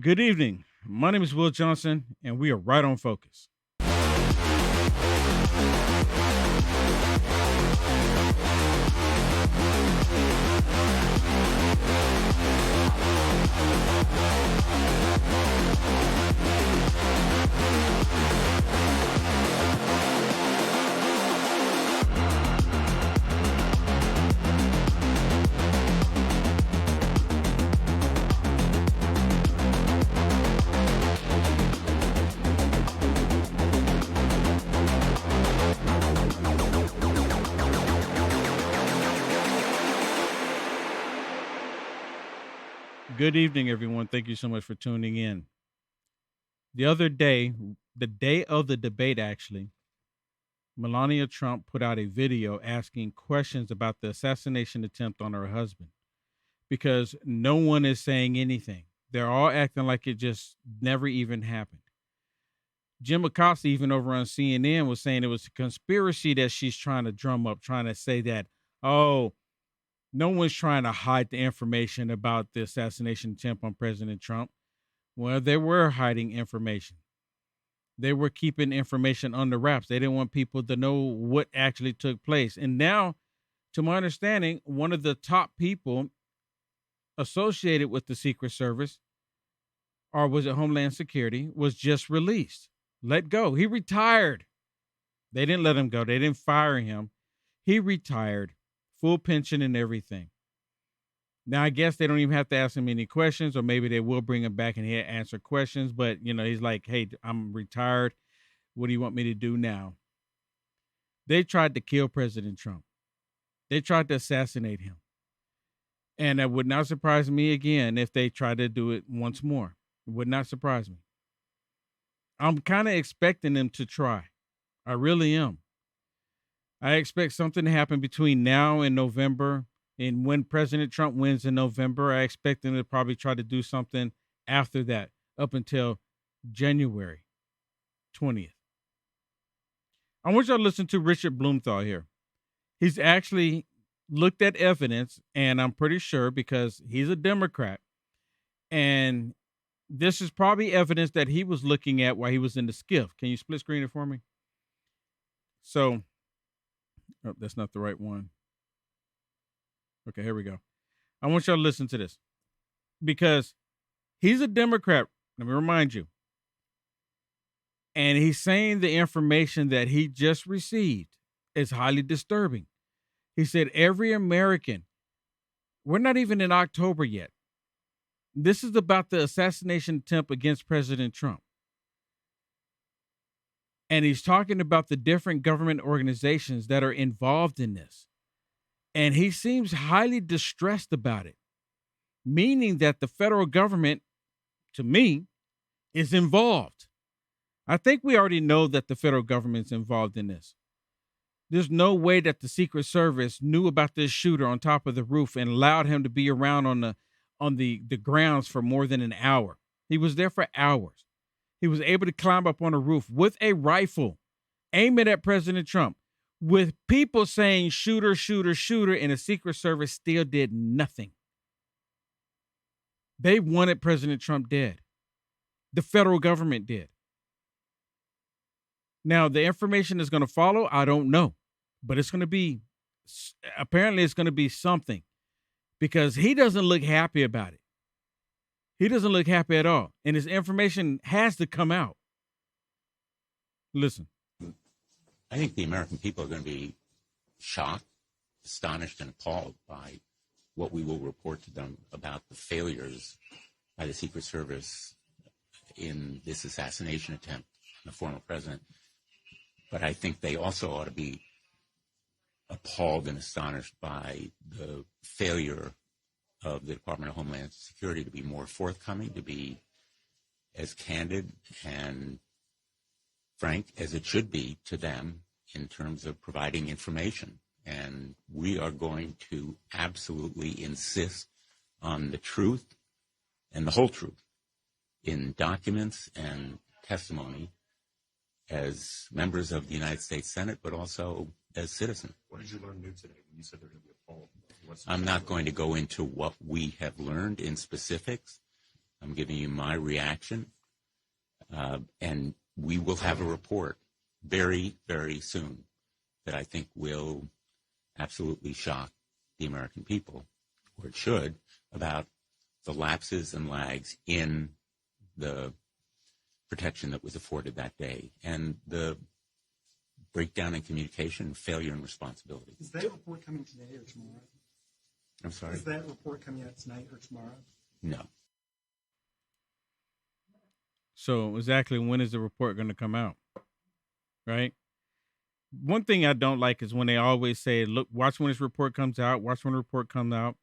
Good evening. My name is Will Johnson, and we are right on focus. Good evening, everyone. Thank you so much for tuning in. The other day, the day of the debate, actually, Melania Trump put out a video asking questions about the assassination attempt on her husband because no one is saying anything. They're all acting like it just never even happened. Jim Acosta, even over on CNN, was saying it was a conspiracy that she's trying to drum up, trying to say that, oh, no one's trying to hide the information about the assassination attempt on President Trump. Well, they were hiding information. They were keeping information under wraps. They didn't want people to know what actually took place. And now, to my understanding, one of the top people associated with the Secret Service, or was it Homeland Security, was just released. Let go. He retired. They didn't let him go. They didn't fire him. He retired, full pension and everything. Now, I guess they don't even have to ask him any questions, or maybe they will bring him back and he'll answer questions. But, he's like, hey, I'm retired. What do you want me to do now? They tried to kill President Trump. They tried to assassinate him. And it would not surprise me again if they try to do it once more. It would not surprise me. I'm kind of expecting them to try. I really am. I expect something to happen between now and November. And when President Trump wins in November, I expect them to probably try to do something after that, up until January 20th. I want y'all to listen to Richard Blumenthal here. He's actually looked at evidence, and I'm pretty sure because he's a Democrat, and this is probably evidence that he was looking at while he was in the skiff. Can you split screen it for me? So, oh, that's not the right one. Okay, here we go. I want y'all to listen to this because he's a Democrat. Let me remind you. And he's saying the information that he just received is highly disturbing. He said, every American, we're not even in October yet. This is about the assassination attempt against President Trump. And he's talking about the different government organizations that are involved in this. And he seems highly distressed about it, meaning that the federal government, to me, is involved. I think we already know that the federal government's involved in this. There's no way that the Secret Service knew about this shooter on top of the roof and allowed him to be around on the grounds for more than an hour. He was there for hours. He was able to climb up on a roof with a rifle, aim it at President Trump, with people saying shooter, shooter, shooter, and the Secret Service still did nothing. They wanted President Trump dead. The federal government did. Now, the information is going to follow, I don't know, but it's going to be, apparently it's going to be something, because he doesn't look happy about it. He doesn't look happy at all, and his information has to come out. Listen. I think the American people are going to be shocked, astonished, and appalled by what we will report to them about the failures by the Secret Service in this assassination attempt on the former president. But I think they also ought to be appalled and astonished by the failure of the Department of Homeland Security to be more forthcoming, to be as candid and frank as it should be to them in terms of providing information. And we are going to absolutely insist on the truth and the whole truth in documents and testimony as members of the United States Senate, but also as citizens. What did you learn new today when you said they're going to be appalled? I'm not going to go into what we have learned in specifics. I'm giving you my reaction. And we will have a report very, very soon that I think will absolutely shock the American people, or it should, about the lapses and lags in the protection that was afforded that day and the breakdown in communication, failure in responsibility. Is that report coming today or tomorrow? I'm sorry? Is that report coming out tonight or tomorrow? No. So exactly when is the report going to come out? Right? One thing I don't like is when they always say, look, watch when this report comes out, watch when the report comes out.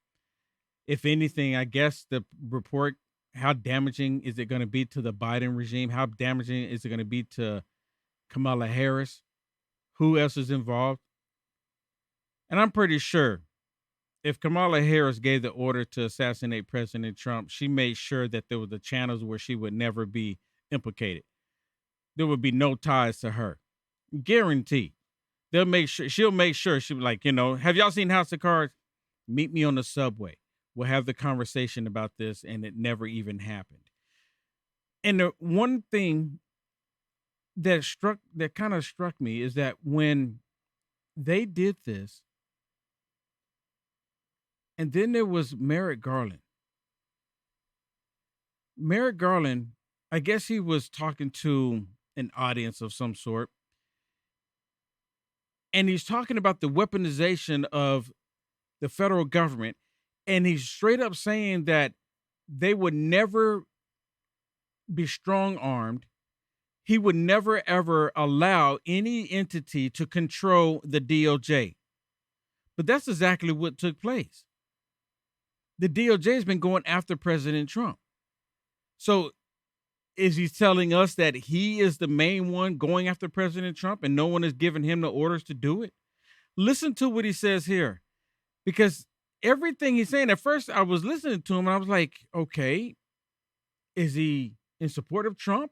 If anything, I guess the report, how damaging is it going to be to the Biden regime? How damaging is it going to be to Kamala Harris? Who else is involved? And I'm pretty sure if Kamala Harris gave the order to assassinate President Trump, she made sure that there were the channels where she would never be implicated. There would be no ties to her. Guaranteed. She'll make sure she'll be like, have y'all seen House of Cards? Meet me on the subway. We'll have the conversation about this, and it never even happened. And the one thing that kind of struck me is that when they did this, and then there was Merrick Garland. Merrick Garland, I guess he was talking to an audience of some sort, and he's talking about the weaponization of the federal government, and he's straight up saying that they would never be strong-armed. He would never, ever allow any entity to control the DOJ. But that's exactly what took place. The DOJ has been going after President Trump. So is he telling us that he is the main one going after President Trump and no one is giving him the orders to do it? Listen to what he says here, because everything he's saying, at first I was listening to him and I was like, okay, is he in support of Trump?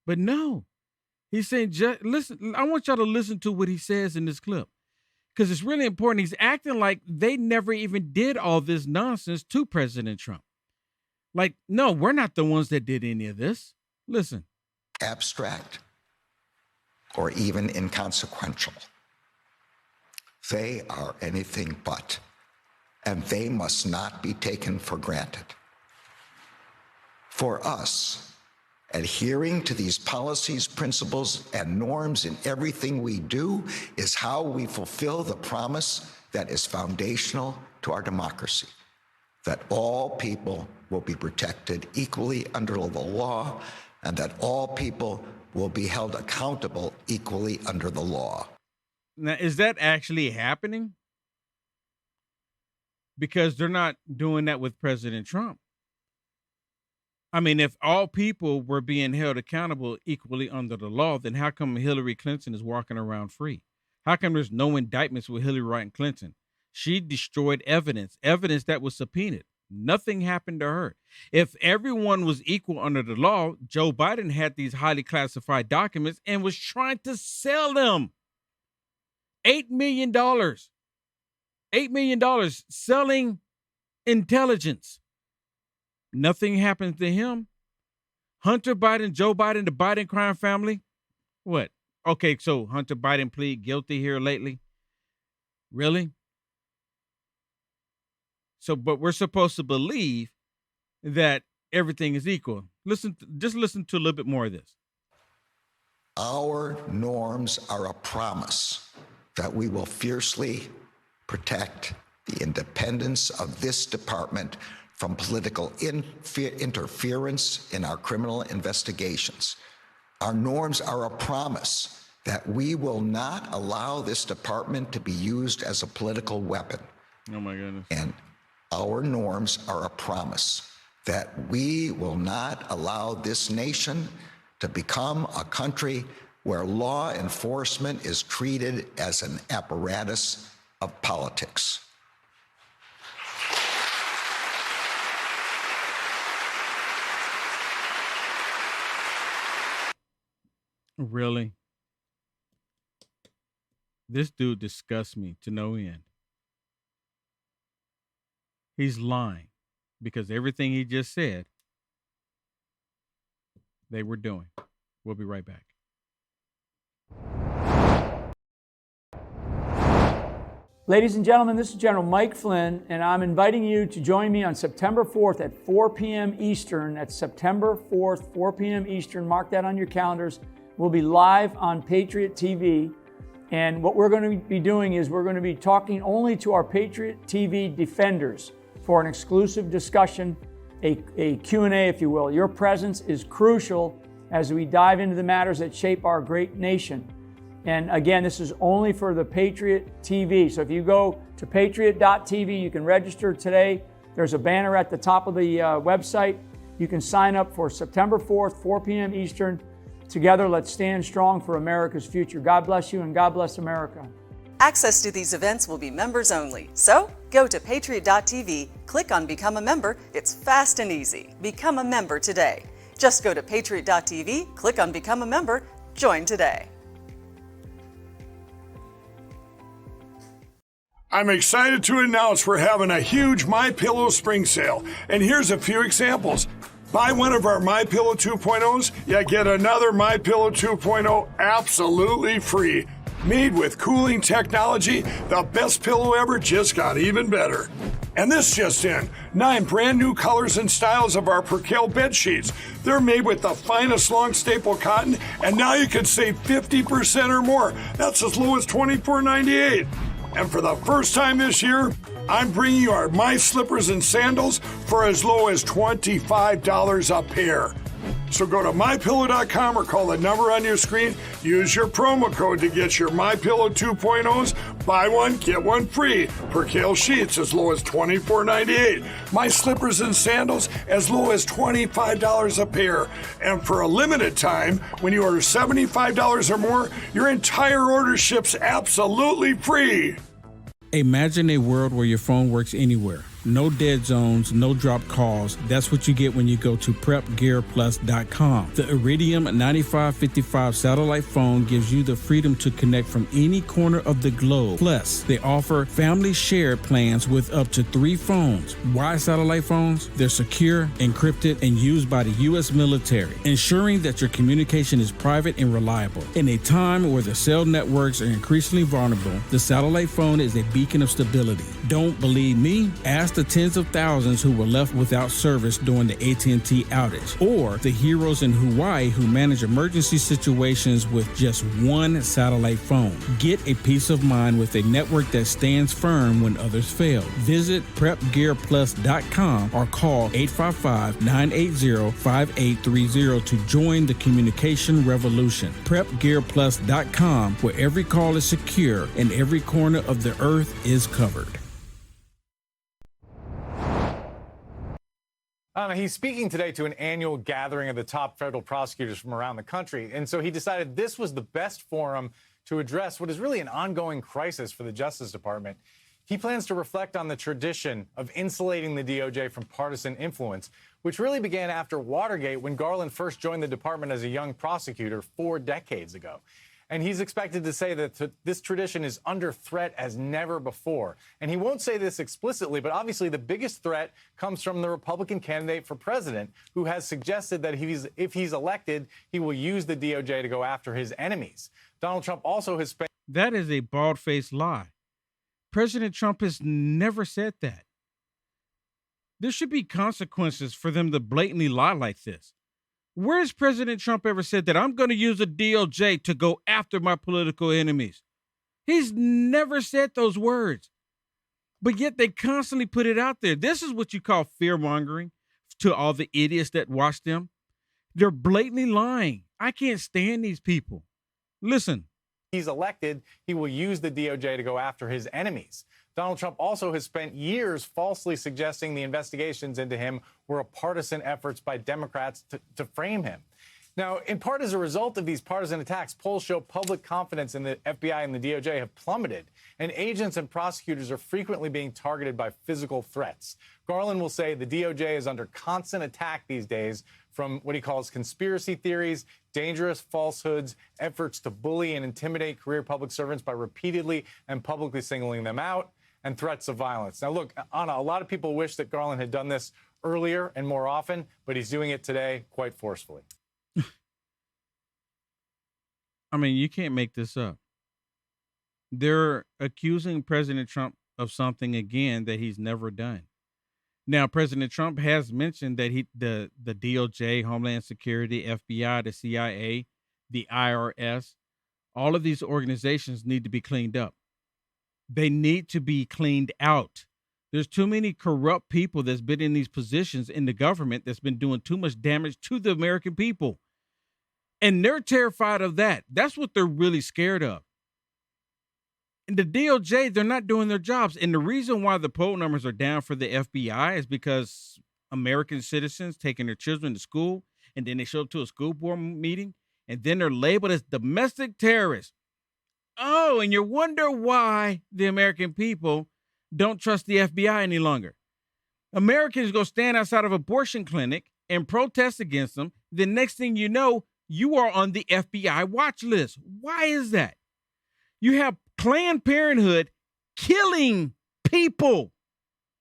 But no, he's saying, listen, I want y'all to listen to what he says in this clip, because it's really important. He's acting like they never even did all this nonsense to President Trump. Like, no, we're not the ones that did any of this. Listen. Abstract or even inconsequential. They are anything but, and they must not be taken for granted. For us, adhering to these policies, principles, and norms in everything we do is how we fulfill the promise that is foundational to our democracy, that all people will be protected equally under the law, and that all people will be held accountable equally under the law. Now, is that actually happening? Because they're not doing that with President Trump. I mean, if all people were being held accountable equally under the law, then how come Hillary Clinton is walking around free? How come there's no indictments with Hillary Clinton? She destroyed evidence that was subpoenaed. Nothing happened to her. If everyone was equal under the law, Joe Biden had these highly classified documents and was trying to sell them. $8 million. $8 million selling intelligence. Nothing happened to him. Hunter Biden, Joe Biden, the Biden crime family. What? Okay, so Hunter Biden plead guilty here lately. Really? So, but we're supposed to believe that everything is equal. Just listen to a little bit more of this. Our norms are a promise that we will fiercely protect the independence of this department from political interference in our criminal investigations. Our norms are a promise that we will not allow this department to be used as a political weapon. Oh my goodness. And our norms are a promise that we will not allow this nation to become a country where law enforcement is treated as an apparatus of politics. Really? This dude disgusts me to no end. He's lying because everything he just said they were doing. We'll be right back. Ladies and gentlemen, this is General Mike Flynn, and I'm inviting you to join me on September 4th at 4 p.m. Eastern. That's September 4th, 4 p.m. Eastern. Mark that on your calendars. We'll be live on Patriot TV. And what we're going to be doing is we're going to be talking only to our Patriot TV defenders for an exclusive discussion, a Q&A, if you will. Your presence is crucial as we dive into the matters that shape our great nation. And again, this is only for the Patriot TV. So if you go to patriot.tv, you can register today. There's a banner at the top of the website. You can sign up for September 4th, 4 p.m. Eastern. Together, let's stand strong for America's future. God bless you and God bless America. Access to these events will be members only. So go to patriot.tv, click on Become a Member. It's fast and easy. Become a member today. Just go to patriot.tv, click on Become a Member, join today. I'm excited to announce we're having a huge MyPillow spring sale, and here's a few examples. Buy one of our MyPillow 2.0s, you get another MyPillow 2.0 absolutely free. Made with cooling technology, the best pillow ever just got even better. And this just in, 9 brand new colors and styles of our Percale bed sheets. They're made with the finest long staple cotton, and now you can save 50% or more. That's as low as $24.98. And for the first time this year, I'm bringing you our My Slippers and Sandals for as low as $25 a pair. So go to MyPillow.com or call the number on your screen. Use your promo code to get your MyPillow 2.0s. Buy one, get one free. Percale sheets as low as $24.98. My Slippers and Sandals as low as $25 a pair. And for a limited time, when you order $75 or more, your entire order ships absolutely free. Imagine a world where your phone works anywhere. No dead zones, no drop calls. That's what you get when you go to PrepGearPlus.com. The Iridium 9555 satellite phone gives you the freedom to connect from any corner of the globe. Plus, they offer family shared plans with up to 3 phones. Why satellite phones? They're secure, encrypted, and used by the U.S. military, ensuring that your communication is private and reliable. In a time where the cell networks are increasingly vulnerable, the satellite phone is a beacon of stability. Don't believe me? Ask the tens of thousands who were left without service during the AT&T outage, or the heroes in Hawaii who manage emergency situations with just one satellite phone. Get a peace of mind with a network that stands firm when others fail. Visit PrepGearPlus.com or call 855-980-5830 to join the communication revolution. PrepGearPlus.com, where every call is secure and every corner of the earth is covered. He's speaking today to an annual gathering of the top federal prosecutors from around the country. And so he decided this was the best forum to address what is really an ongoing crisis for the Justice Department. He plans to reflect on the tradition of insulating the DOJ from partisan influence, which really began after Watergate when Garland first joined the department as a young prosecutor 4 decades ago. And he's expected to say that this tradition is under threat as never before. And he won't say this explicitly, but obviously the biggest threat comes from the Republican candidate for president, who has suggested that if he's elected, he will use the DOJ to go after his enemies. Donald Trump also has spent... That is a bald-faced lie. President Trump has never said that. There should be consequences for them to blatantly lie like this. Where has President Trump ever said that I'm going to use the DOJ to go after my political enemies? He's never said those words. But yet they constantly put it out there. This is what you call fear-mongering to all the idiots that watch them. They're blatantly lying. I can't stand these people. Listen. He's elected, he will use the DOJ to go after his enemies. Donald Trump also has spent years falsely suggesting the investigations into him were a partisan efforts by Democrats to frame him. Now, in part as a result of these partisan attacks, polls show public confidence in the FBI and the DOJ have plummeted, and agents and prosecutors are frequently being targeted by physical threats. Garland will say the DOJ is under constant attack these days from what he calls conspiracy theories, dangerous falsehoods, efforts to bully and intimidate career public servants by repeatedly and publicly singling them out, and threats of violence. Now, look, Anna, a lot of people wish that Garland had done this earlier and more often, but he's doing it today quite forcefully. I mean, you can't make this up. They're accusing President Trump of something again that he's never done. Now, President Trump has mentioned that the DOJ, Homeland Security, FBI, the CIA, the IRS, all of these organizations need to be cleaned up. They need to be cleaned out. There's too many corrupt people that's been in these positions in the government that's been doing too much damage to the American people. And they're terrified of that. That's what they're really scared of. And the DOJ, they're not doing their jobs. And the reason why the poll numbers are down for the FBI is because American citizens taking their children to school, and then they show up to a school board meeting, and then they're labeled as domestic terrorists. Oh, and you wonder why the American people don't trust the FBI any longer. Americans go stand outside of abortion clinic and protest against them. The next thing you know, you are on the FBI watch list. Why is that? You have Planned Parenthood killing people,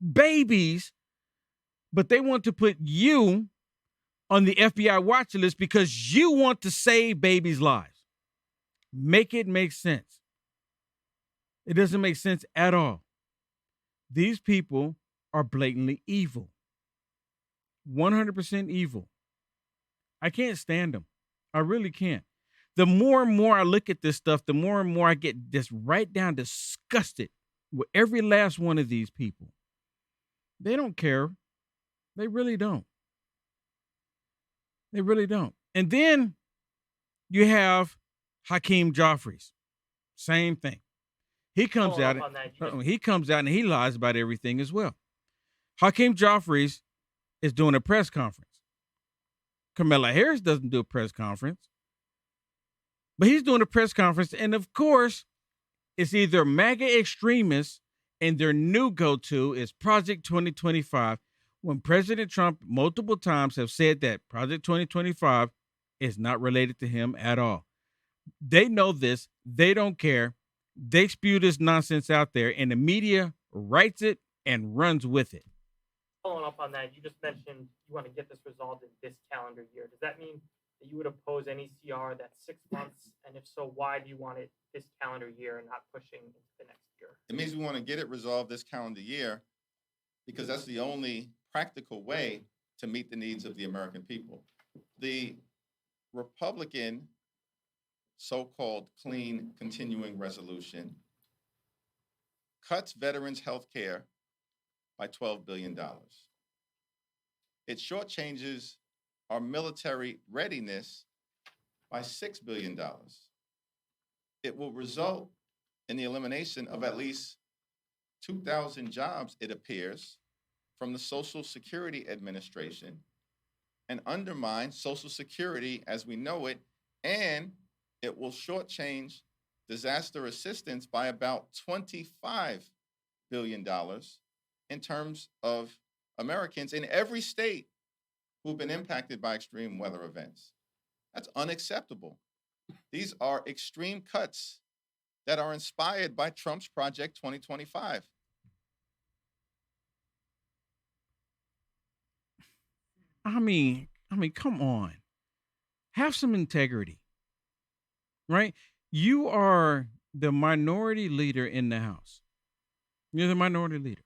babies, but they want to put you on the FBI watch list because you want to save babies' lives. Make it make sense. It doesn't make sense at all. These people are blatantly evil. 100% evil. I can't stand them. I really can't. The more and more I look at this stuff, the more and more I get just right down disgusted with every last one of these people. They don't care. They really don't. They really don't. And then you have Hakeem Jeffries. Same thing. He comes out and he lies about everything as well. Hakeem Jeffries is doing a press conference. Kamala Harris doesn't do a press conference. But he's doing a press conference, and of course, it's either MAGA extremists, and their new go-to is Project 2025, when President Trump multiple times have said that Project 2025 is not related to him at all. They know this. They don't care. They spew this nonsense out there, and the media writes it and runs with it. Following up on that, you just mentioned you want to get this resolved in this calendar year. Does that mean that you would oppose any CR that's 6 months? And if so, why do you want it this calendar year and not pushing into the next year? It means we want to get it resolved this calendar year because that's the only practical way to meet the needs of the American people. The Republican so-called clean continuing resolution cuts veterans' health care by $12 billion. It shortchanges our military readiness by $6 billion. It will result in the elimination of at least 2,000 jobs, it appears, from the Social Security Administration and undermine Social Security as we know it, and it will shortchange disaster assistance by about $25 billion in terms of Americans in every state who've been impacted by extreme weather events. That's unacceptable. These are extreme cuts that are inspired by Trump's Project 2025. I mean, come on. Have some integrity, right? You are the minority leader in the House. You're the minority leader.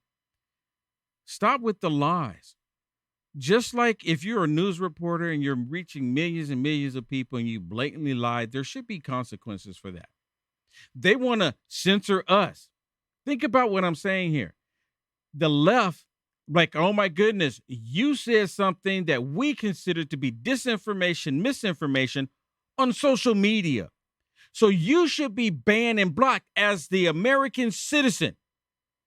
Stop with the lies. Just like if you're a news reporter and you're reaching millions and millions of people and you blatantly lied, there should be consequences for that. They want to censor us. Think about what I'm saying here. The left, like, oh my goodness, you said something that we consider to be disinformation, misinformation on social media. So you should be banned and blocked as the American citizen.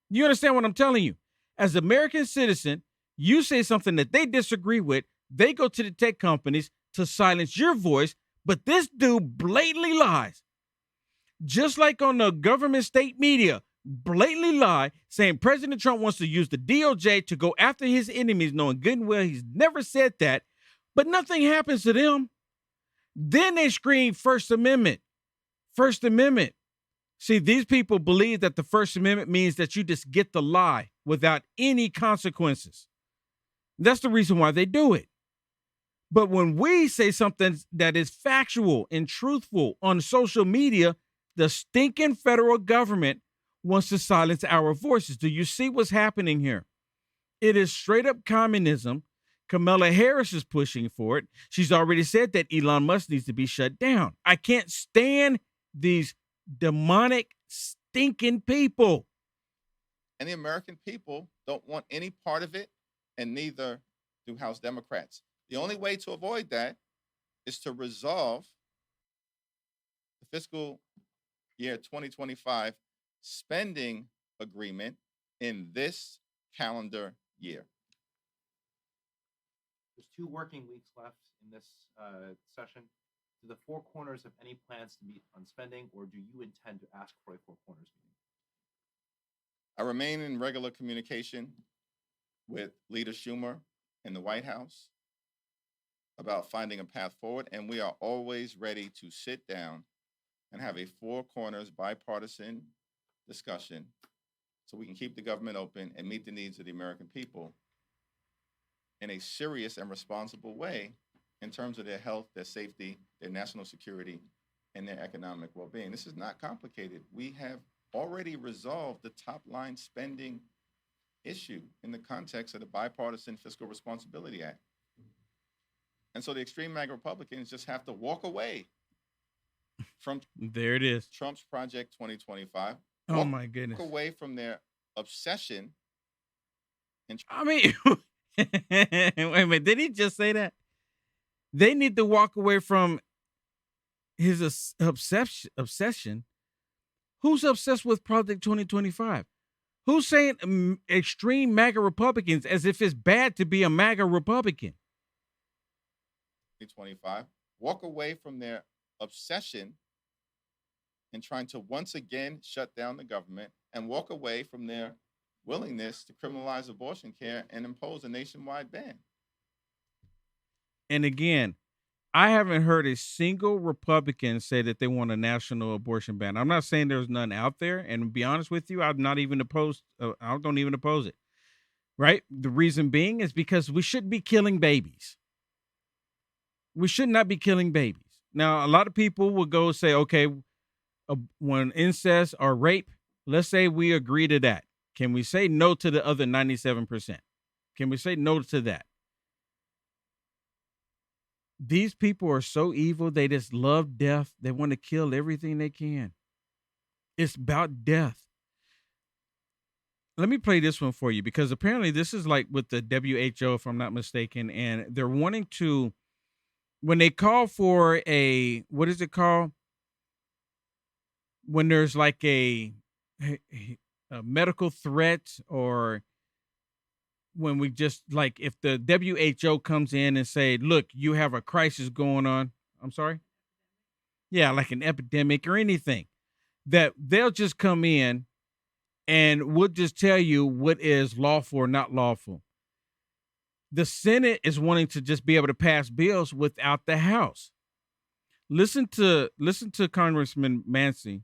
You understand what I'm telling you? As an American citizen, you say something that they disagree with, they go to the tech companies to silence your voice, but this dude blatantly lies. Just like on the government state media, blatantly lie, saying President Trump wants to use the DOJ to go after his enemies, knowing good and well he's never said that, but nothing happens to them. Then they scream First Amendment. First Amendment. See, these people believe that the First Amendment means that you just get the lie without any consequences. That's the reason why they do it. But when we say something that is factual and truthful on social media, the stinking federal government wants to silence our voices. Do you see what's happening here? It is straight up communism. Kamala Harris is pushing for it. She's already said that Elon Musk needs to be shut down. I can't stand these demonic, stinking people. And the American people don't want any part of it, and neither do House Democrats. The only way to avoid that is to resolve the fiscal year 2025 spending agreement in this calendar year. There's 2 working weeks left in this session. Do the Four Corners have any plans to meet on spending, or do you intend to ask for a Four Corners meeting? I remain in regular communication with Leader Schumer in the White House about finding a path forward, and we are always ready to sit down and have a Four Corners bipartisan discussion so we can keep the government open and meet the needs of the American people in a serious and responsible way in terms of their health, their safety, their national security, and their economic well-being. This is not complicated. We have already resolved the top line spending issue in the context of the Bipartisan Fiscal Responsibility Act. And so the extreme MAGA Republicans just have to walk away from There it is. Trump's Project 2025. Oh my goodness. Walk away from their obsession. I mean, wait a minute. Did he just say that? They need to walk away from his obsession. Who's obsessed with Project 2025? Who's saying extreme MAGA Republicans as if it's bad to be a MAGA Republican? 2025. Walk away from their obsession in trying to once again shut down the government, and walk away from their willingness to criminalize abortion care and impose a nationwide ban. And again, I haven't heard a single Republican say that they want a national abortion ban. I'm not saying there's none out there. And to be honest with you, I'm not even opposed. I don't even oppose it. Right? The reason being is because we shouldn't be killing babies. We should not be killing babies. Now, a lot of people will go say, okay, when incest or rape, let's say we agree to that. Can we say no to the other 97%? Can we say no to that? These people are so evil. They just love death. They want to kill everything they can. It's about death. Let me play this one for you, because apparently this is like with the WHO, if I'm not mistaken, and they're wanting to, when they call for a, what is it called? When there's like a medical threat, or when we just like, if the WHO comes in and say, look, you have a crisis going on. I'm sorry. Yeah. Like an epidemic or anything, that they'll just come in and we'll just tell you what is lawful or not lawful. The Senate is wanting to just be able to pass bills without the House. Listen to Congressman Massey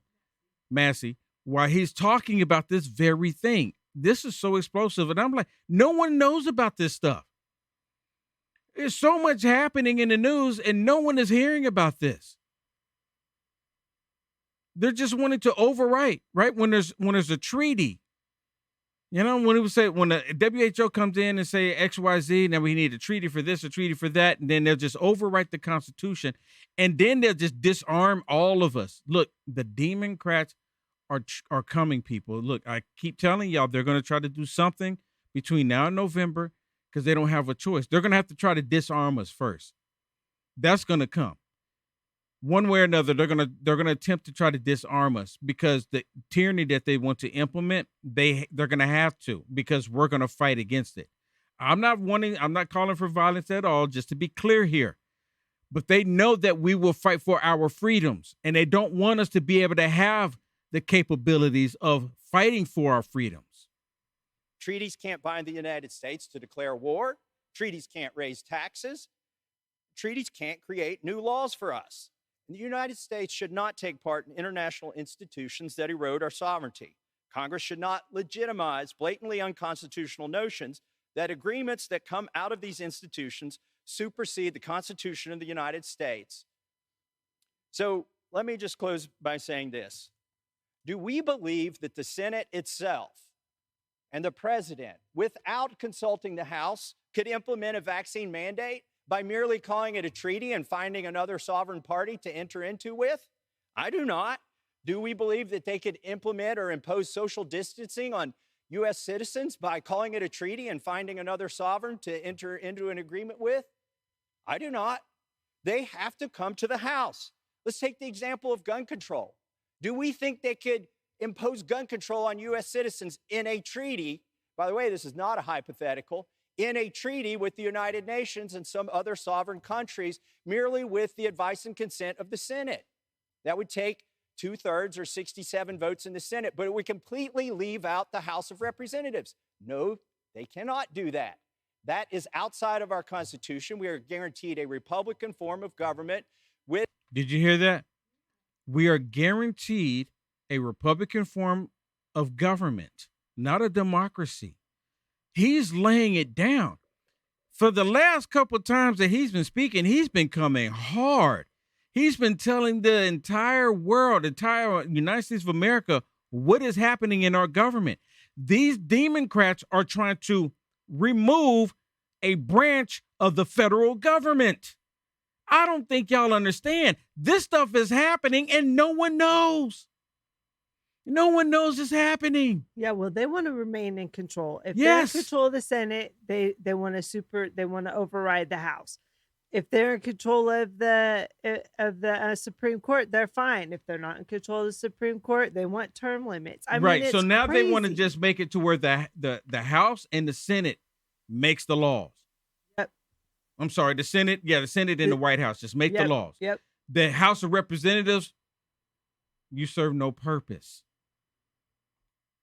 while he's talking about this very thing. This is so explosive. And I'm like, no one knows about this stuff. There's so much happening in the news and no one is hearing about this. They're just wanting to overwrite, right? When there's a treaty, you know, when it was say, when the WHO comes in and say XYZ, now we need a treaty for this, a treaty for that, and then they'll just overwrite the Constitution, and then they'll just disarm all of us. Look, the Demoncrats are coming, people. Look, I keep telling y'all, they're going to try to do something between now and November because they don't have a choice. They're going to have to try to disarm us first. That's going to come. One way or another, they're gonna attempt to try to disarm us, because the tyranny that they want to implement, they're gonna have to, because we're gonna fight against it. I'm not calling for violence at all, just to be clear here. But they know that we will fight for our freedoms, and they don't want us to be able to have the capabilities of fighting for our freedoms. Treaties can't bind the United States to declare war. Treaties can't raise taxes. Treaties can't create new laws for us. The United States should not take part in international institutions that erode our sovereignty. Congress should not legitimize blatantly unconstitutional notions that agreements that come out of these institutions supersede the Constitution of the United States. So let me just close by saying this. Do we believe that the Senate itself and the president, without consulting the House, could implement a vaccine mandate by merely calling it a treaty and finding another sovereign party to enter into with? I do not. Do we believe that they could implement or impose social distancing on U.S. citizens by calling it a treaty and finding another sovereign to enter into an agreement with? I do not. They have to come to the House. Let's take the example of gun control. Do we think they could impose gun control on U.S. citizens in a treaty? By the way, this is not a hypothetical. In a treaty with the United Nations and some other sovereign countries, merely with the advice and consent of the Senate. That would take 2/3 or 67 votes in the Senate, but it would completely leave out the House of Representatives. No, they cannot do that. That is outside of our Constitution. We are guaranteed a Republican form of government with... Did you hear that? We are guaranteed a Republican form of government, not a democracy. He's laying it down. For the last couple of times that he's been speaking, he's been coming hard. He's been telling the entire world, entire United States of America, what is happening in our government. These Demoncrats are trying to remove a branch of the federal government. I don't think y'all understand. This stuff is happening and no one knows. No one knows it's happening. Yeah, well, they want to remain in control. If Yes. they're in control of the Senate, they want to override the House. If they're in control of the Supreme Court, they're fine. If they're not in control of the Supreme Court, they want term limits. I mean, So it's now they want to crazy. just make it to where the House and the Senate makes the laws. Yep. I'm sorry, the Senate and the White House just make the Yep, laws. Yep. The House of Representatives, you serve no purpose.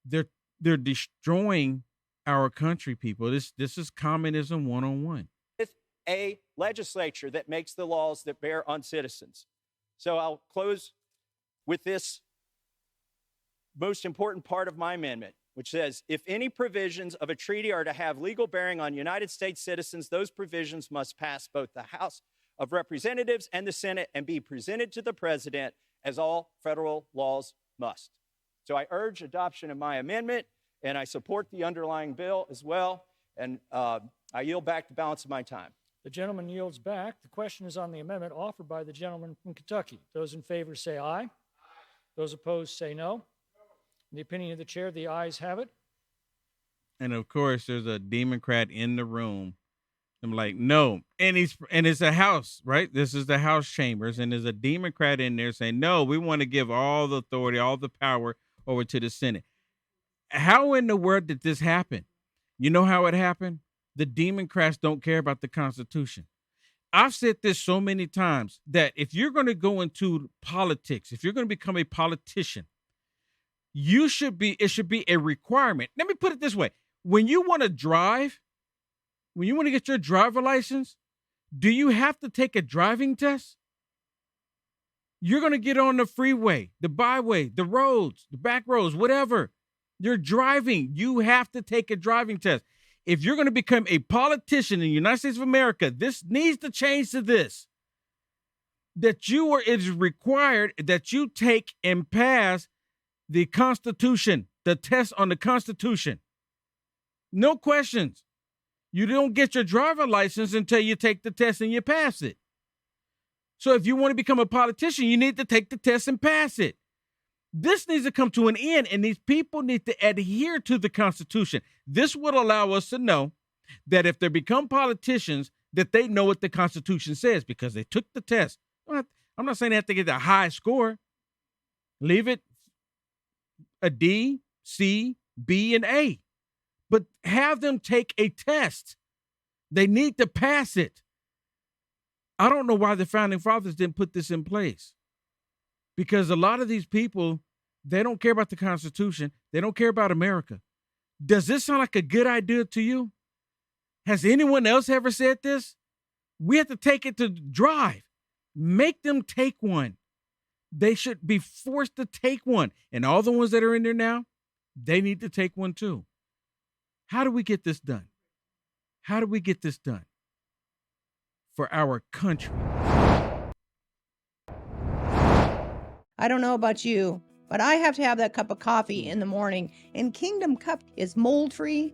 They're destroying our country, people. This is communism 101. with a legislature that makes the laws that bear on citizens. So I'll close with this most important part of my amendment, which says, if any provisions of a treaty are to have legal bearing on United States citizens, those provisions must pass both the House of Representatives and the Senate and be presented to the president, as all federal laws must. So I urge adoption of my amendment, and I support the underlying bill as well, and I yield back the balance of my time. The gentleman yields back. The question is on the amendment offered by the gentleman from Kentucky. Those in favor say aye. Those opposed say no. In the opinion of the chair, the ayes have it. And of course, there's a Democrat in the room. I'm like, no. And it's a House, right? This is the House chambers. And there's a Democrat in there saying, no, we want to give all the authority, all the power over to the Senate. How in the world did this happen? You know how it happened? The Democrats don't care about the Constitution. I've said this so many times that if you're going to go into politics, if you're going to become a politician, it should be a requirement. Let me put it this way. When you want to drive, when you want to get your driver license, do you have to take a driving test? You're going to get on the freeway, the byway, the roads, the back roads, whatever. You're driving. You have to take a driving test. If you're going to become a politician in the United States of America, this needs to change to this. It is required that you take and pass the Constitution, the test on the Constitution. No questions. You don't get your driver license until you take the test and you pass it. So if you want to become a politician, you need to take the test and pass it. This needs to come to an end, and these people need to adhere to the Constitution. This would allow us to know that if they become politicians, that they know what the Constitution says because they took the test. I'm not saying they have to get a high score. Leave it a D, C, B, and A. But have them take a test. They need to pass it. I don't know why the Founding Fathers didn't put this in place. Because a lot of these people, they don't care about the Constitution. They don't care about America. Does this sound like a good idea to you? Has anyone else ever said this? We have to take it to drive. Make them take one. They should be forced to take one. And all the ones that are in there now, they need to take one too. How do we get this done? How do we get this done? for our country. I don't know about you, but I have to have that cup of coffee in the morning. And Kingdom Cup is mold-free,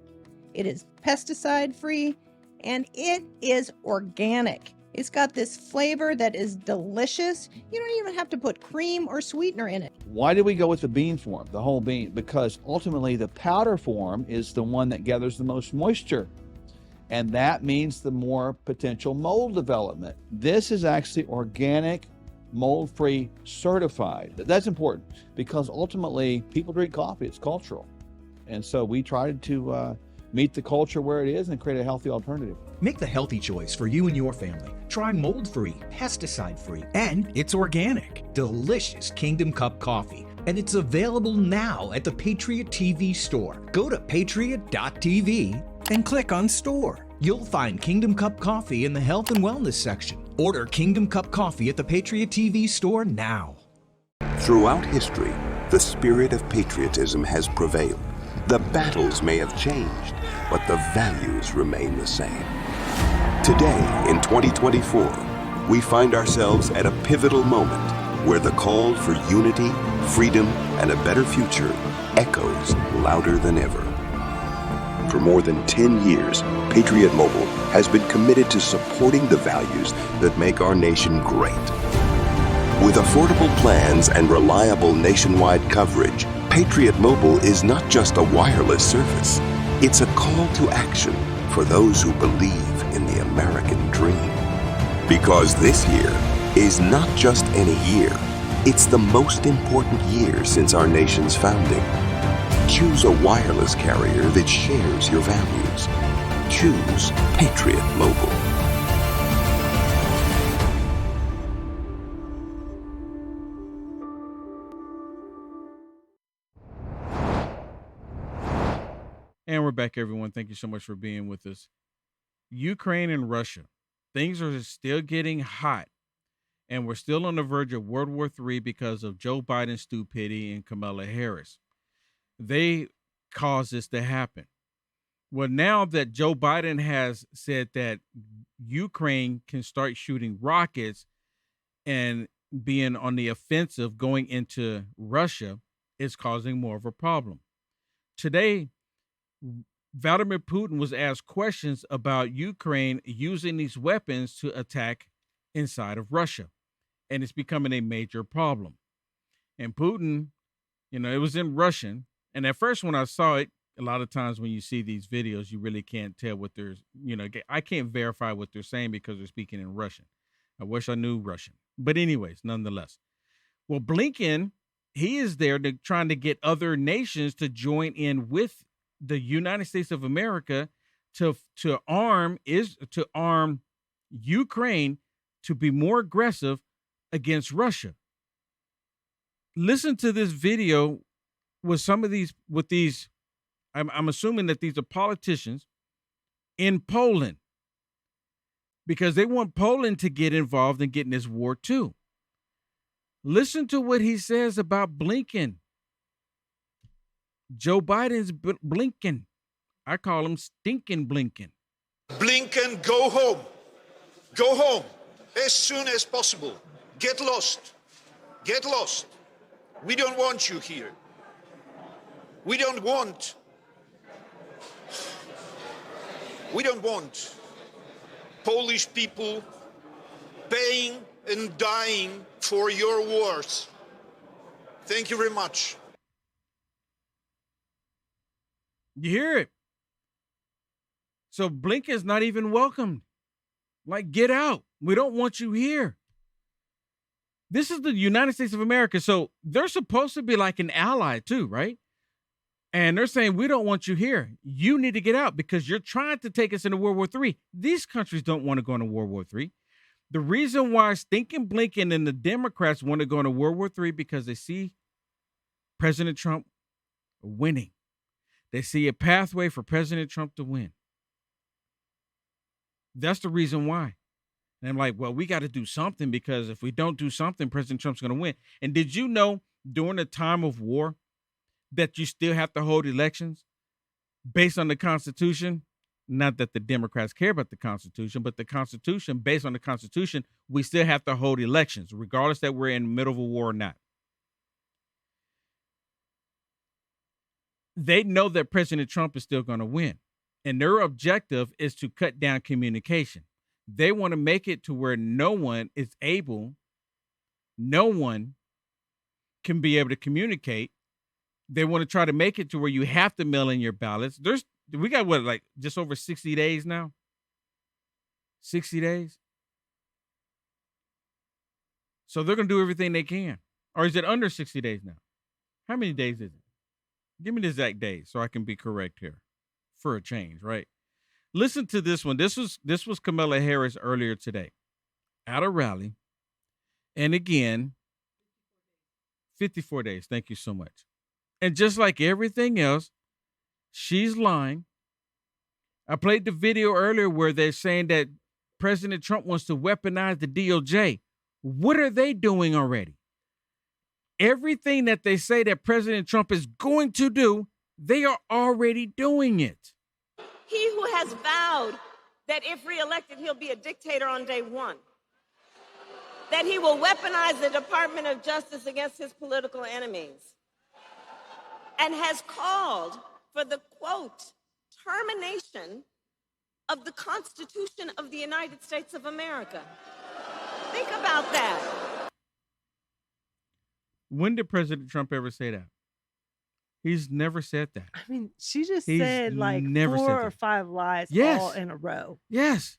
it is pesticide-free, and it is organic. It's got this flavor that is delicious. You don't even have to put cream or sweetener in it. Why did we go with the bean form, the whole bean? Because ultimately the powder form is the one that gathers the most moisture. And that means the more potential mold development. This is actually organic, mold-free, certified. That's important because ultimately people drink coffee, it's cultural. And so we tried to meet the culture where it is and create a healthy alternative. Make the healthy choice for you and your family. Try mold-free, pesticide-free, and it's organic. Delicious Kingdom Cup coffee. And it's available now at the Patriot TV store. Go to patriot.tv and click on store. You'll find Kingdom Cup coffee in the health and wellness section. Order Kingdom Cup coffee at the Patriot TV store now. Throughout history, the spirit of patriotism has prevailed. The battles may have changed, but the values remain the same. Today, in 2024, we find ourselves at a pivotal moment where the call for unity, freedom, and a better future echoes louder than ever. For more than 10 years, Patriot Mobile has been committed to supporting the values that make our nation great. With affordable plans and reliable nationwide coverage, Patriot Mobile is not just a wireless service. It's a call to action for those who believe in the American dream. Because this year is not just any year, it's the most important year since our nation's founding. Choose a wireless carrier that shares your values. Choose Patriot Mobile. And we're back, everyone. Thank you so much for being with us. Ukraine and Russia. Things are still getting hot. And we're still on the verge of World War III because of Joe Biden's stupidity and Kamala Harris. They caused this to happen. Well, now that Joe Biden has said that Ukraine can start shooting rockets and being on the offensive going into Russia, it's causing more of a problem. Today, Vladimir Putin was asked questions about Ukraine using these weapons to attack inside of Russia. And it's becoming a major problem. And Putin, it was in Russian. And at first, when I saw it, a lot of times when you see these videos, you really can't tell what they're, I can't verify what they're saying because they're speaking in Russian. I wish I knew Russian. But anyways, nonetheless. Well, Blinken, he is there trying to get other nations to join in with the United States of America to arm Ukraine to be more aggressive against Russia. Listen to this video with I'm assuming that these are politicians in Poland because they want Poland to get involved in getting this war too. Listen to what he says about Blinken. Joe Biden's Blinken. I call him stinking Blinken. Blinken, go home. Go home as soon as possible. Get lost. Get lost. We don't want you here. We don't want Polish people paying and dying for your wars. Thank you very much. You hear it? So Blinken's not even welcomed. Like, get out. We don't want you here. This is the United States of America. So they're supposed to be like an ally too, right? And they're saying, we don't want you here. You need to get out because you're trying to take us into World War III. These countries don't want to go into World War III. The reason why stinking Blinken and the Democrats want to go into World War III because they see President Trump winning. They see a pathway for President Trump to win. That's the reason why. And I'm like, well, we got to do something because if we don't do something, President Trump's going to win. And did you know during the time of war that you still have to hold elections based on the Constitution? Not that the Democrats care about the Constitution, but the Constitution, based on the Constitution, we still have to hold elections, regardless that we're in the middle of a war or not. They know that President Trump is still going to win. And their objective is to cut down communication. They want to make it to where no one can be able to communicate. They want to try to make it to where you have to mail in your ballots. We got what, like just over 60 days now? 60 days? So they're going to do everything they can. Or is it under 60 days now? How many days is it? Give me the exact days so I can be correct here for a change, right? Listen to this one. This was Kamala Harris earlier today at a rally. And again, 54 days. Thank you so much. And just like everything else, she's lying. I played the video earlier where they're saying that President Trump wants to weaponize the DOJ. What are they doing already? Everything that they say that President Trump is going to do, they are already doing it. He who has vowed that if reelected, he'll be a dictator on day one, that he will weaponize the Department of Justice against his political enemies, and has called for the, quote, termination of the Constitution of the United States of America. Think about that. When did President Trump ever say that? He's never said that. I mean, she just He's said like never said 4 or that. 5 lies Yes. all in a row. Yes.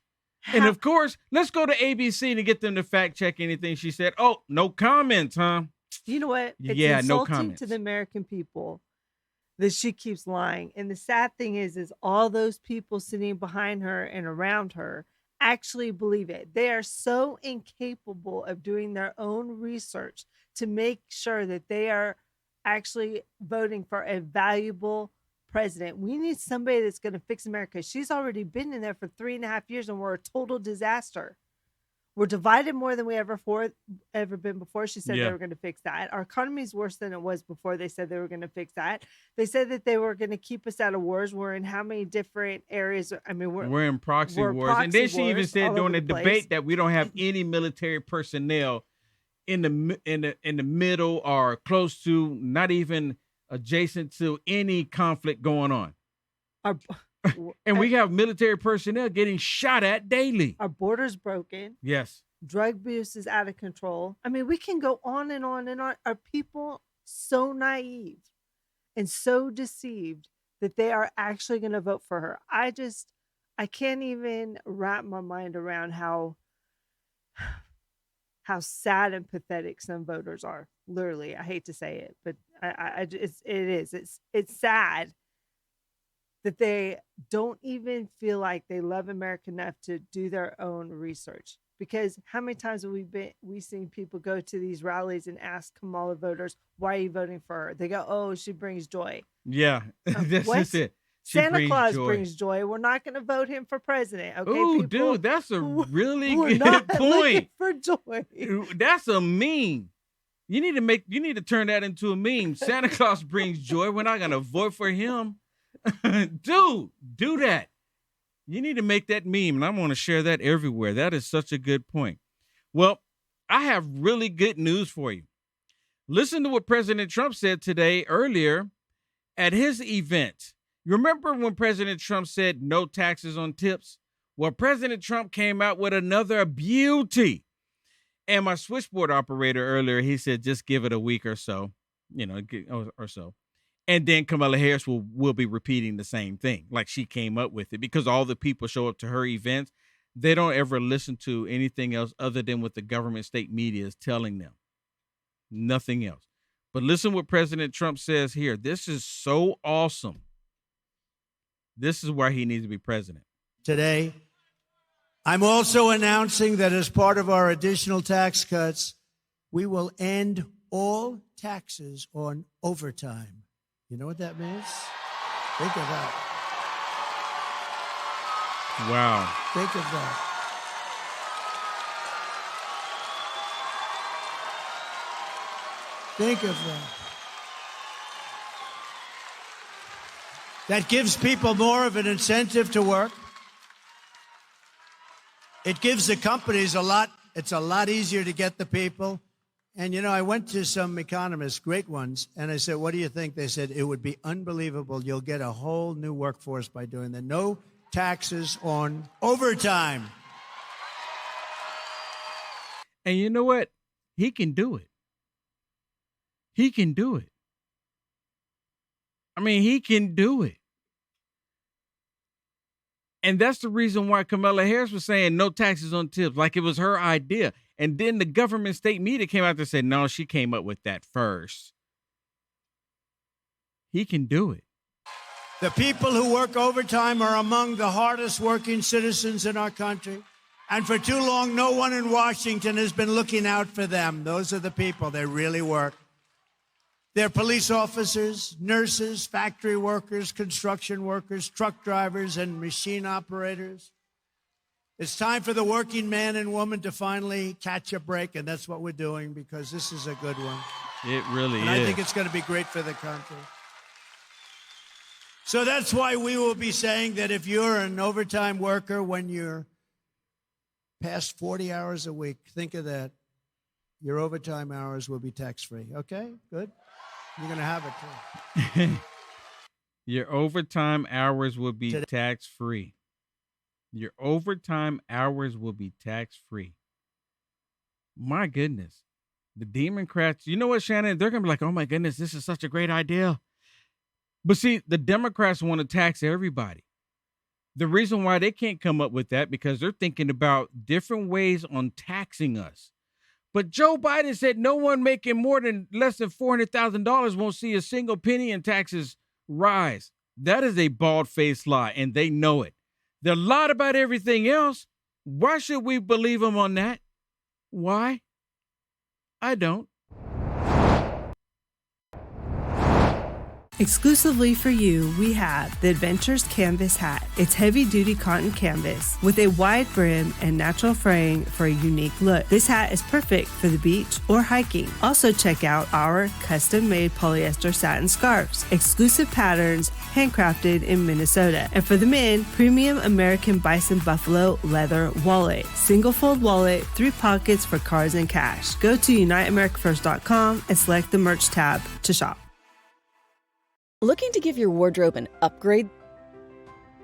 And of course, let's go to ABC to get them to fact check anything she said. Oh, no comments, huh? You know what? It's Yeah, no insulting comments. to the American people that she keeps lying. And the sad thing is all those people sitting behind her and around her actually believe it. They are so incapable of doing their own research to make sure that they are actually voting for a valuable president. We need somebody that's going to fix America. She's already been in there for 3.5 years and we're a total disaster. We're divided more than we ever been before. She said they were going to fix that. Our economy is worse than it was before. They said they were going to fix that. They said that they were going to keep us out of wars. We're in how many different areas? I mean, we're in proxy we're wars. And then she even wars said all during over the the place. debate that we don't have any military personnel in the middle or close to, not even adjacent to any conflict going on. And we have military personnel getting shot at daily. Our border's broken. Yes. Drug abuse is out of control. I mean, we can go on and on and on. Are people so naive and so deceived that they are actually going to vote for her? I can't even wrap my mind around how sad and pathetic some voters are. Literally, I hate to say it, but it's sad that they don't even feel like they love America enough to do their own research. Because how many times have we seen people go to these rallies and ask Kamala voters, why are you voting for her? They go, oh, she brings joy. Yeah, that's what? just it. She Santa brings Claus joy. brings joy. We're not going to vote him for president. Okay, Ooh, people? dude, that's a really We're good not point. looking for joy. That's a meme. You need to turn that into a meme. Santa Claus brings joy. We're not gonna vote for him. Dude, do that. You need to make that meme, and I want to share that everywhere. That is such a good point. Well, I have really good news for you. Listen to what President Trump said today earlier at his event. You remember when President Trump said no taxes on tips? Well, President Trump came out with another beauty. And my switchboard operator earlier, he said, just give it a week or so, or so. And then Kamala Harris will be repeating the same thing. Like she came up with it because all the people show up to her events. They don't ever listen to anything else other than what the government state media is telling them. Nothing else. But listen what President Trump says here. This is so awesome. This is why he needs to be president. Today, I'm also announcing that as part of our additional tax cuts, we will end all taxes on overtime. You know what that means? Think of that. Wow. Think of that. Think of that. that gives people more of an incentive to work. It gives the companies it's a lot easier to get the people. And, you know, I went to some economists, great ones, and I said, what do you think? They said, it would be unbelievable. You'll get a whole new workforce by doing that. No taxes on overtime. And you know what? He can do it. He can do it. I mean, he can do it. And that's the reason why Kamala Harris was saying no taxes on tips, like it was her idea. And then the government state media came out and said, no, she came up with that first. He can do it. The people who work overtime are among the hardest working citizens in our country. And for too long, no one in Washington has been looking out for them. Those are the people. They really work. They're police officers, nurses, factory workers, construction workers, truck drivers, and machine operators. It's time for the working man and woman to finally catch a break, and that's what we're doing because this is a good one. It really and is. I think it's going to be great for the country. So that's why we will be saying that if you're an overtime worker when you're past 40 hours a week, think of that. Your overtime hours will be tax-free. Okay, good. You're going to have it too. Your overtime hours will be tax-free. Your overtime hours will be tax-free. My goodness. The Demoncrats, you know what, Shannon? They're going to be like, oh my goodness, this is such a great idea. But see, the Democrats want to tax everybody. The reason why they can't come up with that because they're thinking about different ways on taxing us. But Joe Biden said no one making less than $400,000 won't see a single penny in taxes rise. That is a bald-faced lie, and they know it. They lied about everything else. Why should we believe them on that? Why? I don't. Exclusively for you, we have the Adventures Canvas Hat. It's heavy-duty cotton canvas with a wide brim and natural fraying for a unique look. This hat is perfect for the beach or hiking. Also check out our custom-made polyester satin scarves, exclusive patterns, handcrafted in Minnesota. And for the men, premium American Bison Buffalo leather wallet. Single fold wallet, 3 pockets for cards and cash. Go to UniteAmericaFirst.com and select the merch tab to shop. Looking to give your wardrobe an upgrade?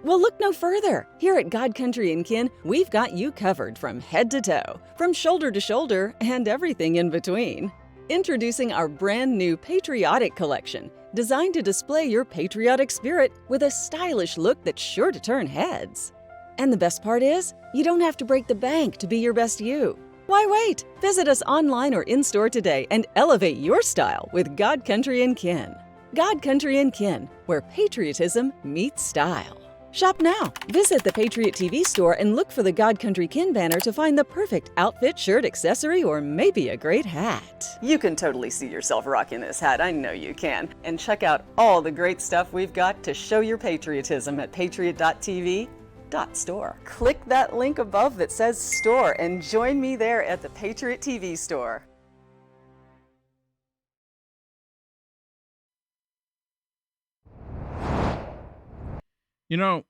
Well, look no further. Here at God Country & Kin, we've got you covered from head to toe, from shoulder to shoulder, and everything in between. Introducing our brand new Patriotic Collection, designed to display your patriotic spirit with a stylish look that's sure to turn heads. And the best part is, you don't have to break the bank to be your best you. Why wait? Visit us online or in-store today and elevate your style with God Country & Kin. God Country & Kin, where patriotism meets style. Shop now. Visit the Patriot TV store and look for the God Country Kin banner to find the perfect outfit, shirt, accessory, or maybe a great hat. You can totally see yourself rocking this hat. I know you can. And check out all the great stuff we've got to show your patriotism at patriot.tv.store. Click that link above that says store and join me there at the Patriot TV store. You know,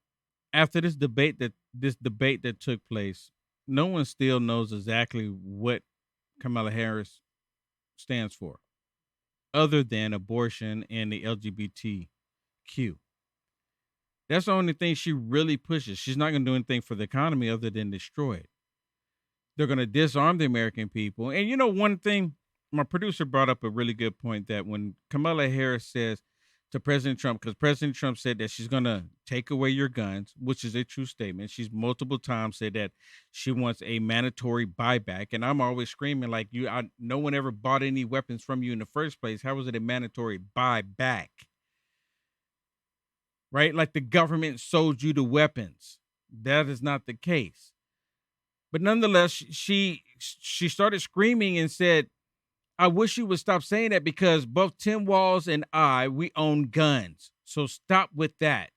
after this debate that took place, no one still knows exactly what Kamala Harris stands for, other than abortion and the LGBTQ. That's the only thing she really pushes. She's not going to do anything for the economy other than destroy it. They're going to disarm the American people. And you know, one thing, my producer brought up a really good point that when Kamala Harris says to President Trump, because President Trump said that she's going to take away your guns, which is a true statement. She's multiple times said that she wants a mandatory buyback. And I'm always screaming like, no one ever bought any weapons from you in the first place. How was it a mandatory buyback? Right? Like the government sold you the weapons. That is not the case. But nonetheless, she started screaming and said, I wish you would stop saying that because both Tim Walz and we own guns. So stop with that.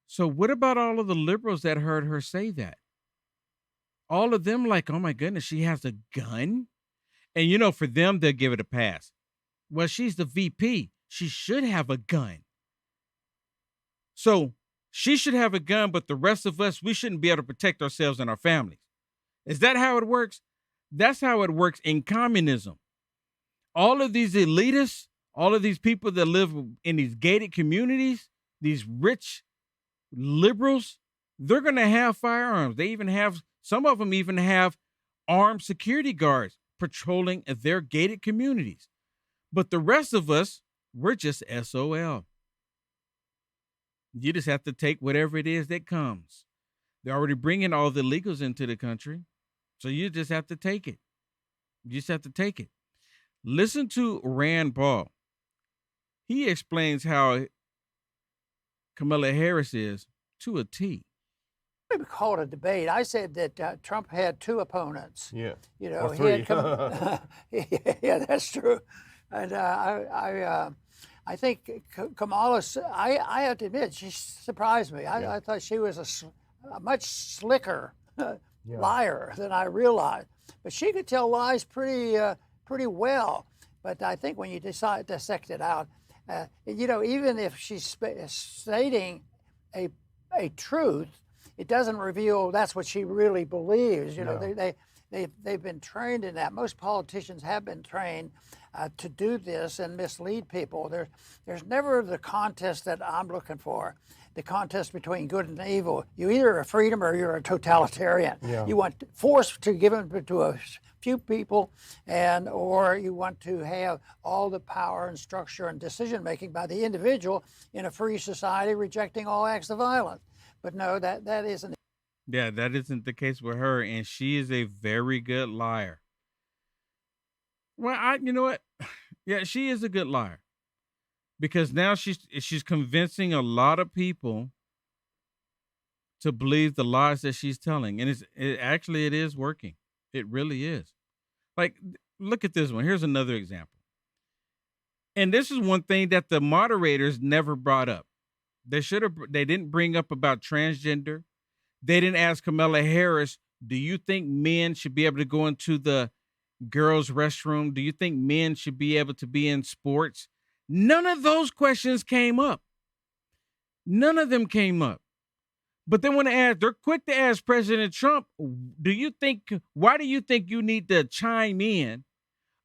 So what about all of the liberals that heard her say that? All of them like, oh my goodness, she has a gun? And you know, for them, they'll give it a pass. Well, she's the VP. She should have a gun. So she should have a gun, but the rest of us, we shouldn't be able to protect ourselves and our families. Is that how it works? That's how it works in communism. All of these elitists, all of these people that live in these gated communities, these rich liberals, they're going to have firearms. They even have, some of them even have armed security guards patrolling their gated communities. But the rest of us, we're just SOL. You just have to take whatever it is that comes. They're already bringing all the illegals into the country. So you just have to take it. You just have to take it. Listen to Rand Paul. He explains how Kamala Harris is to a T. We call it a debate. I said that Trump had two opponents. Yeah. You know, Or three. yeah, that's true. And I think Kamala, I have to admit, she surprised me. I thought she was a much slicker liar than I realized. But she could tell lies pretty well. But I think when you dissect it out, you know, even if she's stating a truth, it doesn't reveal that's what she really believes. You know, they've been trained in that. Most politicians have been trained to do this and mislead people. There's never the contest that I'm looking for, the contest between good and evil. You either are a freedom or you're a totalitarian. Yeah. You want force to give them to a few people, or you want to have all the power and structure and decision making by the individual in a free society, rejecting all acts of violence. But no, that isn't. Yeah, that isn't the case with her, and she is a very good liar. Well, you know what? Yeah, she is a good liar because now she's convincing a lot of people to believe the lies that she's telling, and it is working. It really is. Like, look at this one. Here's another example, and this is one thing that the moderators never brought up. They didn't bring up about transgender. They didn't ask Kamala Harris, do you think men should be able to go into the girls' restroom? Do you think men should be able to be in sports? None of those questions came up. None of them came up. But they want to ask, they're quick to ask President Trump, why do you think you need to chime in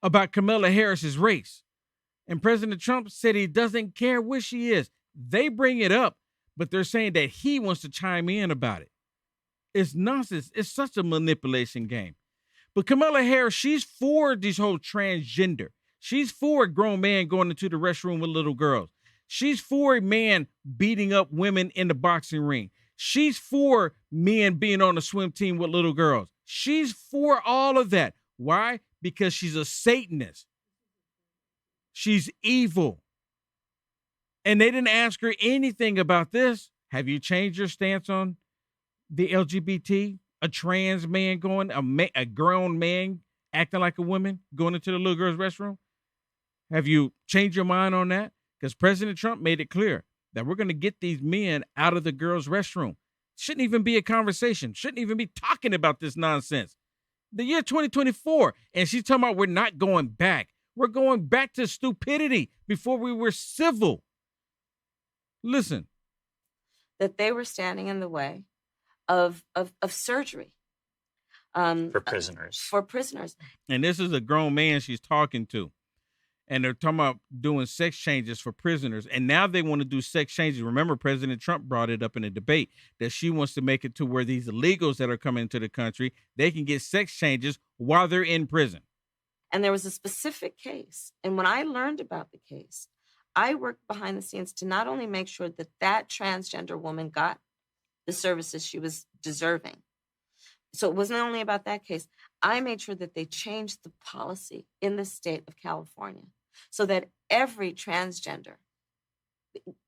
about Kamala Harris's race? And President Trump said he doesn't care where she is. They bring it up, but they're saying that he wants to chime in about it. It's nonsense. It's such a manipulation game. But Kamala Harris, she's for this whole transgender. She's for a grown man going into the restroom with little girls. She's for a man beating up women in the boxing ring. She's for men being on the swim team with little girls. She's for all of that. Why? Because she's a Satanist. She's evil. And they didn't ask her anything about this. Have you changed your stance on the LGBT? A trans man going, a grown man acting like a woman going into the little girl's restroom? Have you changed your mind on that? Because President Trump made it clear that we're going to get these men out of the girls' restroom. Shouldn't even be a conversation. Shouldn't even be talking about this nonsense. The year 2024, and she's talking about we're not going back. We're going back to stupidity before we were civil. Listen. That they were standing in the way of surgery. For prisoners. For prisoners. And this is a grown man she's talking to. And they're talking about doing sex changes for prisoners. And now they want to do sex changes. Remember, President Trump brought it up in a debate that she wants to make it to where these illegals that are coming into the country, they can get sex changes while they're in prison. And there was a specific case. And when I learned about the case, I worked behind the scenes to not only make sure that that transgender woman got the services she was deserving. So it wasn't only about that case. I made sure that they changed the policy in the state of California so that every transgender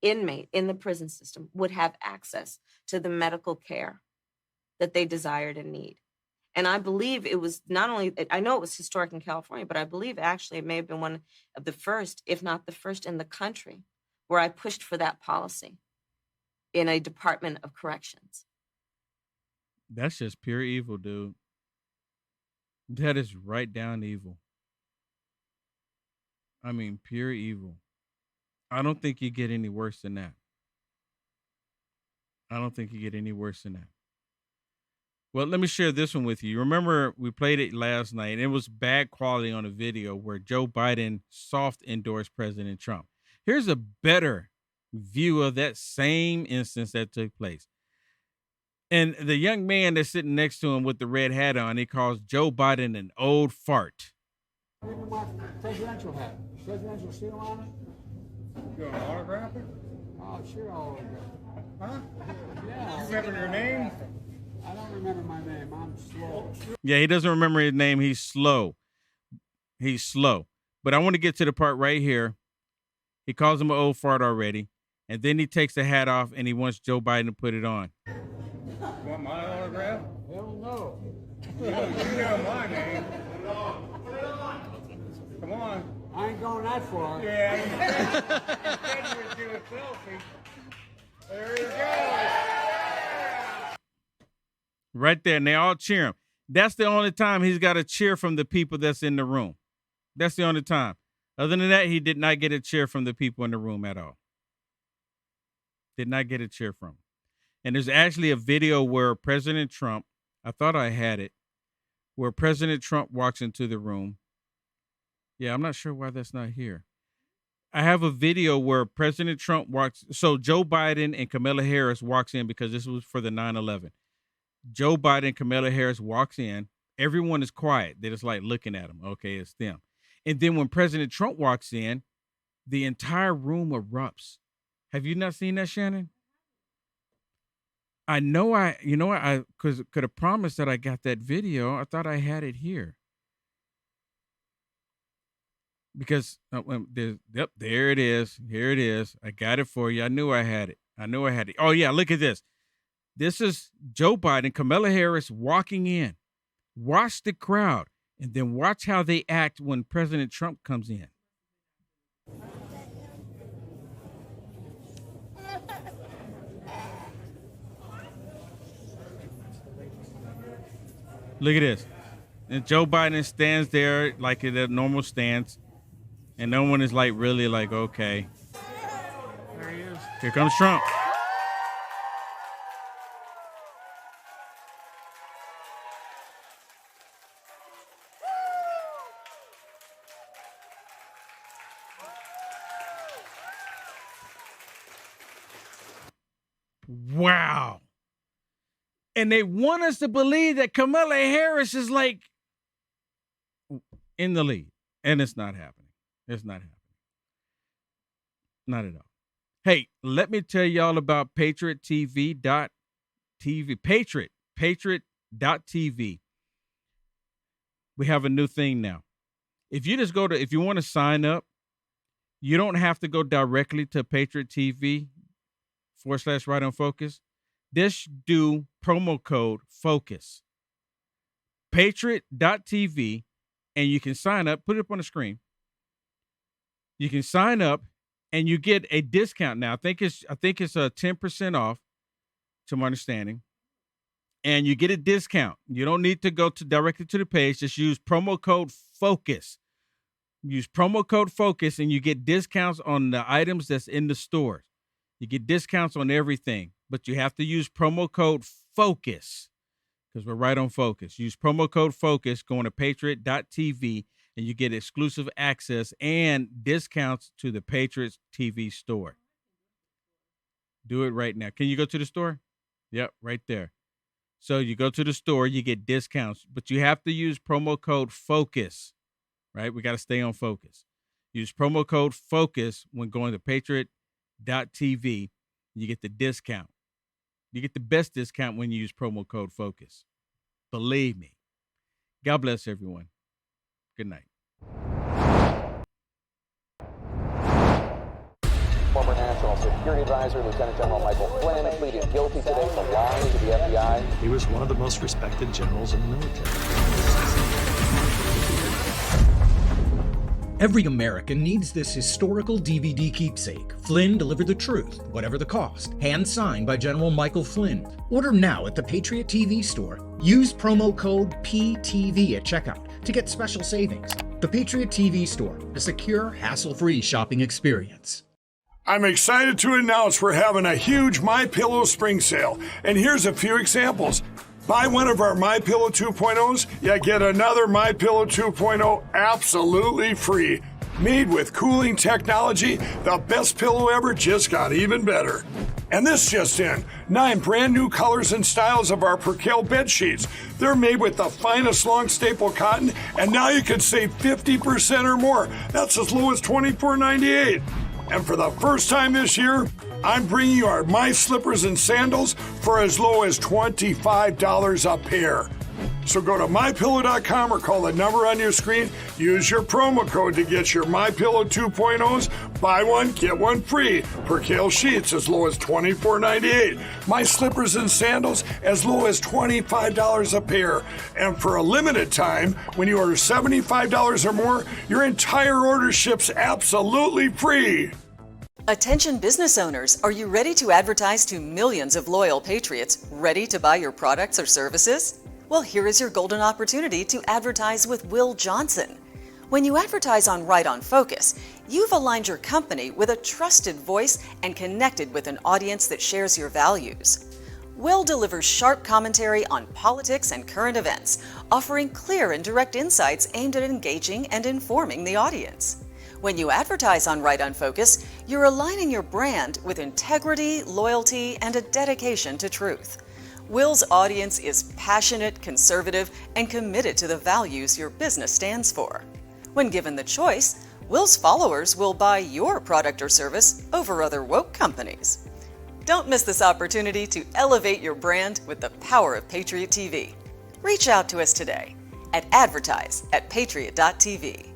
inmate in the prison system would have access to the medical care that they desired and need. And I believe it was not only, I know it was historic in California, but I believe actually it may have been one of the first, if not the first in the country, where I pushed for that policy in a Department of Corrections. That's just pure evil, dude. That is right down evil. I mean, pure evil. I don't think you get any worse than that. I don't think you get any worse than that. Well, let me share this one with you. Remember, we played it last night, and it was bad quality on a video where Joe Biden soft endorsed President Trump. Here's a better view of that same instance that took place. And the young man that's sitting next to him with the red hat on, he calls Joe Biden an old fart. Even my presidential hat. Presidential seal on it. You want to autograph it? Oh, sure, I'll autograph it. Huh? Yeah. You remember your name? I don't remember my name. I'm slow. Yeah, he doesn't remember his name. He's slow. He's slow. But I want to get to the part right here. He calls him an old fart already. And then he takes the hat off and he wants Joe Biden to put it on. You want my autograph? Hell no. You know my name. Come on. I ain't going that far. Yeah. You do a selfie. There you go. Right there. And they all cheer him. That's the only time he's got a cheer from the people that's in the room. That's the only time. Other than that, he did not get a cheer from the people in the room at all. Did not get a cheer from him. And there's actually a video where President Trump, I thought I had it, where President Trump walks into the room. Yeah, I'm not sure why that's not here. I have a video where President Trump walks. So Joe Biden and Kamala Harris walks in because this was for the 9/11. Joe Biden, Kamala Harris walks in. Everyone is quiet. They're just like looking at him. Okay, it's them. And then when President Trump walks in, the entire room erupts. Have you not seen that, Shannon? I know I could have promised that I got that video. I thought I had it here. Because, there it is. Here it is. I got it for you. I knew I had it. Oh, yeah, look at this. This is Joe Biden, Kamala Harris walking in. Watch the crowd, and then watch how they act when President Trump comes in. Look at this. And Joe Biden stands there like in a normal stance, and no one is like really like, okay. There he is. Here comes Trump. Wow. And they want us to believe that Kamala Harris is like in the lead. And it's not happening. It's not happening. Not at all. Hey, let me tell y'all about patriottv.tv. Patriot.tv. We have a new thing now. If you want to sign up, you don't have to go directly to Patriot TV /Right on Focus. Just do promo code FOCUS. Patriot.tv, and you can sign up. Put it up on the screen. You can sign up, and you get a discount now. I think it's 10% off, to my understanding. And you get a discount. You don't need to go directly to the page. Just use promo code FOCUS. Use promo code FOCUS, and you get discounts on the items that's in the stores. You get discounts on everything, but you have to use promo code FOCUS because we're right on focus. Use promo code FOCUS going to patriot.tv, and you get exclusive access and discounts to the Patriots TV store. Do it right now. Can you go to the store? Yep, right there. So you go to the store, you get discounts, but you have to use promo code FOCUS, right? We got to stay on focus. Use promo code FOCUS when going to patriot.tv. You get the discount. You get the best discount when you use promo code FOCUS. Believe me. God bless everyone. Good night. Former National Security Advisor Lieutenant General Michael Flynn pleaded guilty today to lying to the FBI. He was one of the most respected generals in the military. Every American needs this historical DVD keepsake. Flynn delivered the truth, whatever the cost. Hand signed by General Michael Flynn. Order now at the Patriot TV store. Use promo code PTV at checkout to get special savings. The Patriot TV store, a secure, hassle-free shopping experience. I'm excited to announce we're having a huge MyPillow spring sale, and here's a few examples. Buy one of our MyPillow 2.0s, you get another MyPillow 2.0 absolutely free. Made with cooling technology, the best pillow ever just got even better. And this just in, 9 brand new colors and styles of our Percale bed sheets. They're made with the finest long staple cotton, and now you can save 50% or more. That's as low as $24.98. And for the first time this year, I'm bringing you our My Slippers and Sandals for as low as $25 a pair. So go to MyPillow.com or call the number on your screen. Use your promo code to get your MyPillow 2.0s. Buy one, get one free. Percale sheets as low as $24.98. My Slippers and Sandals as low as $25 a pair. And for a limited time, when you order $75 or more, your entire order ships absolutely free. Attention business owners, are you ready to advertise to millions of loyal patriots ready to buy your products or services? Well, here is your golden opportunity to advertise with Will Johnson. When you advertise on Right on Focus, you've aligned your company with a trusted voice and connected with an audience that shares your values. Will delivers sharp commentary on politics and current events, offering clear and direct insights aimed at engaging and informing the audience. When you advertise on Right on Focus, you're aligning your brand with integrity, loyalty, and a dedication to truth. Will's audience is passionate, conservative, and committed to the values your business stands for. When given the choice, Will's followers will buy your product or service over other woke companies. Don't miss this opportunity to elevate your brand with the power of Patriot TV. Reach out to us today at advertise@patriot.tv.